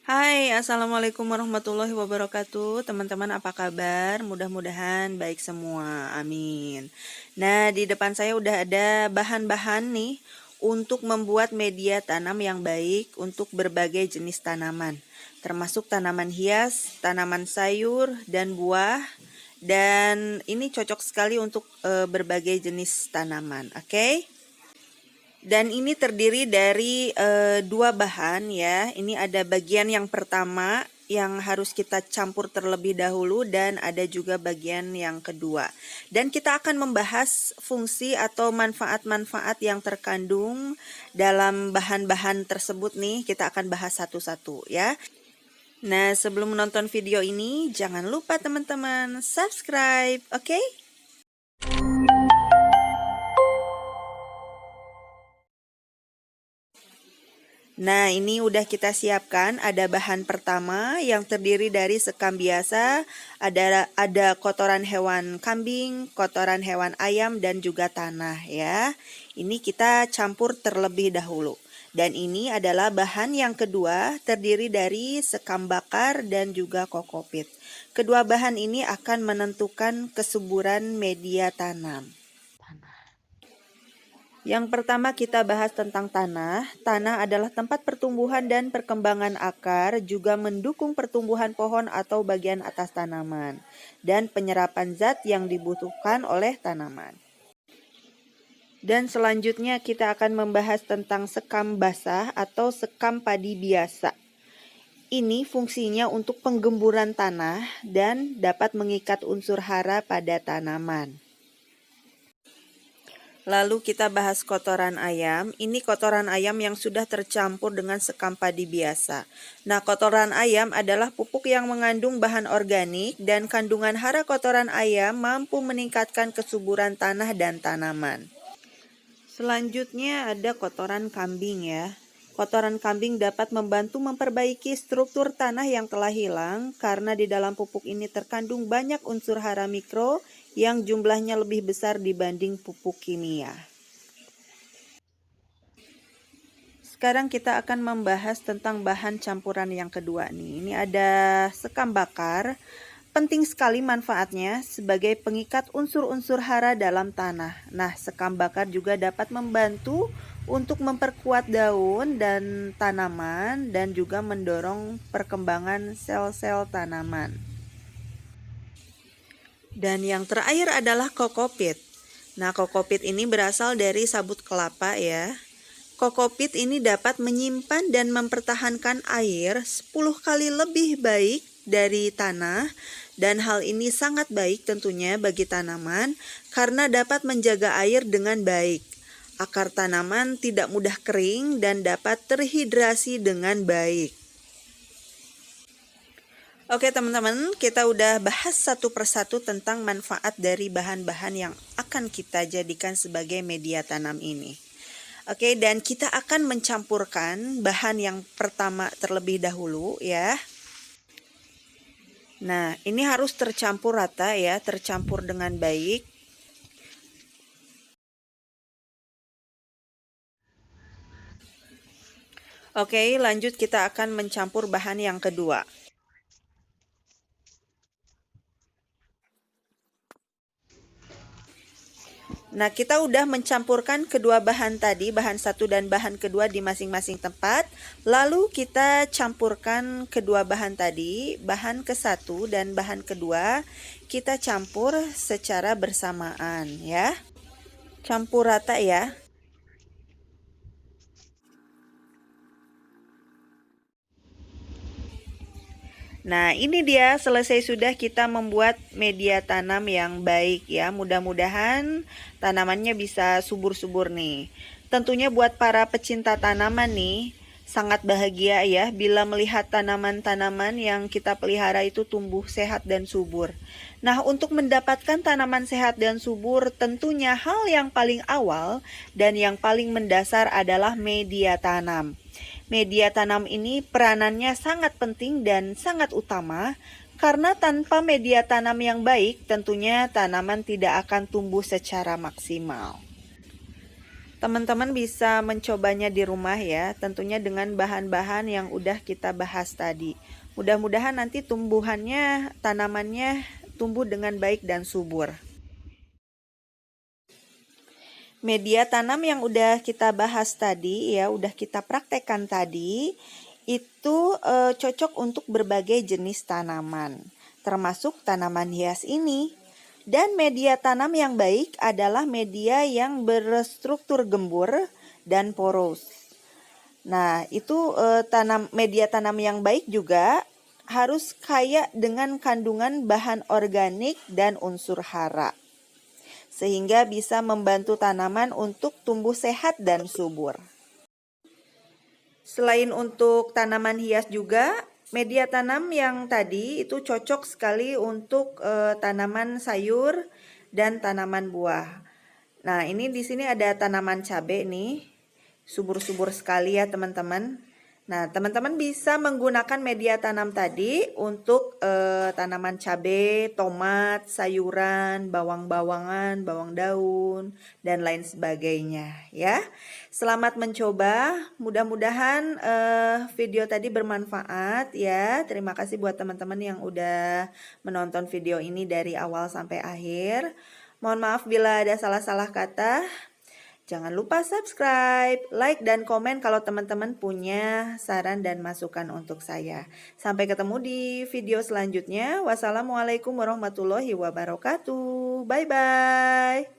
Hai, Assalamualaikum warahmatullahi wabarakatuh. Teman-teman apa kabar? Mudah-mudahan baik semua, amin. Nah, di depan saya udah ada bahan-bahan nih untuk membuat media tanam yang baik untuk berbagai jenis tanaman. Termasuk tanaman hias, tanaman sayur, dan buah. Dan ini cocok sekali untuk berbagai jenis tanaman, oke? Dan ini terdiri dari dua bahan ya. Ini ada bagian yang pertama yang harus kita campur terlebih dahulu dan ada juga bagian yang kedua. Dan kita akan membahas fungsi atau manfaat-manfaat yang terkandung dalam bahan-bahan tersebut nih. Kita akan bahas satu-satu ya. Nah, sebelum menonton video ini jangan lupa teman-teman subscribe, oke? Nah, ini udah kita siapkan. Ada bahan pertama yang terdiri dari sekam biasa, ada kotoran hewan kambing, kotoran hewan ayam dan juga tanah ya. Ini kita campur terlebih dahulu. Dan ini adalah bahan yang kedua, terdiri dari sekam bakar dan juga kokopit. Kedua bahan ini akan menentukan kesuburan media tanam. Yang pertama kita bahas tentang tanah. Tanah adalah tempat pertumbuhan dan perkembangan akar, juga mendukung pertumbuhan pohon atau bagian atas tanaman, dan penyerapan zat yang dibutuhkan oleh tanaman. Dan selanjutnya kita akan membahas tentang sekam basah atau sekam padi biasa. Ini fungsinya untuk penggemburan tanah dan dapat mengikat unsur hara pada tanaman. Lalu kita bahas kotoran ayam. Ini kotoran ayam yang sudah tercampur dengan sekam padi biasa. Nah, kotoran ayam adalah pupuk yang mengandung bahan organik dan kandungan hara kotoran ayam mampu meningkatkan kesuburan tanah dan tanaman. Selanjutnya ada kotoran kambing ya. Kotoran kambing dapat membantu memperbaiki struktur tanah yang telah hilang karena di dalam pupuk ini terkandung banyak unsur hara mikro yang jumlahnya lebih besar dibanding pupuk kimia. Sekarang kita akan membahas tentang bahan campuran yang kedua nih. Ini ada sekam bakar. Penting sekali manfaatnya sebagai pengikat unsur-unsur hara dalam tanah. Nah, sekam bakar juga dapat membantu untuk memperkuat daun dan tanaman dan juga mendorong perkembangan sel-sel tanaman. Dan yang terakhir adalah kokopit. Nah, kokopit ini berasal dari sabut kelapa ya. Kokopit ini dapat menyimpan dan mempertahankan air 10 kali lebih baik dari tanah, dan hal ini sangat baik tentunya bagi tanaman karena dapat menjaga air dengan baik. Akar tanaman tidak mudah kering dan dapat terhidrasi dengan baik. Oke teman-teman, kita udah bahas satu persatu tentang manfaat dari bahan-bahan yang akan kita jadikan sebagai media tanam ini. Oke, dan kita akan mencampurkan bahan yang pertama terlebih dahulu ya. Nah, ini harus tercampur rata ya, tercampur dengan baik. Oke, lanjut kita akan mencampur bahan yang kedua. Nah, kita udah mencampurkan kedua bahan tadi, bahan satu dan bahan kedua di masing-masing tempat. Lalu kita campurkan kedua bahan tadi, bahan ke satu dan bahan kedua, kita campur secara bersamaan ya. Campur rata ya. Nah, ini dia selesai sudah kita membuat media tanam yang baik ya. Mudah-mudahan tanamannya bisa subur-subur nih. Tentunya buat para pecinta tanaman nih, sangat bahagia ya bila melihat tanaman-tanaman yang kita pelihara itu tumbuh sehat dan subur. Nah, untuk mendapatkan tanaman sehat dan subur, tentunya hal yang paling awal dan yang paling mendasar adalah media tanam. Media tanam ini peranannya sangat penting dan sangat utama karena tanpa media tanam yang baik tentunya tanaman tidak akan tumbuh secara maksimal. Teman-teman bisa mencobanya di rumah ya, tentunya dengan bahan-bahan yang udah kita bahas tadi. Mudah-mudahan nanti tumbuhannya, tanamannya tumbuh dengan baik dan subur. Media tanam yang udah kita bahas tadi ya, udah kita praktekkan tadi, itu cocok untuk berbagai jenis tanaman, termasuk tanaman hias ini. Dan media tanam yang baik adalah media yang berstruktur gembur dan poros. Nah, itu media tanam yang baik juga harus kaya dengan kandungan bahan organik dan unsur hara, sehingga bisa membantu tanaman untuk tumbuh sehat dan subur. Selain untuk tanaman hias juga, media tanam yang tadi itu cocok sekali untuk tanaman sayur dan tanaman buah. Nah, ini di sini ada tanaman cabai nih. Subur-subur sekali ya, teman-teman. Nah, teman-teman bisa menggunakan media tanam tadi untuk tanaman cabai, tomat, sayuran, bawang-bawangan, bawang daun, dan lain sebagainya ya. Selamat mencoba, mudah-mudahan video tadi bermanfaat ya. Terima kasih buat teman-teman yang udah menonton video ini dari awal sampai akhir. Mohon maaf bila ada salah-salah kata. Jangan lupa subscribe, like, dan komen kalau teman-teman punya saran dan masukan untuk saya. Sampai ketemu di video selanjutnya. Wassalamualaikum warahmatullahi wabarakatuh. Bye-bye.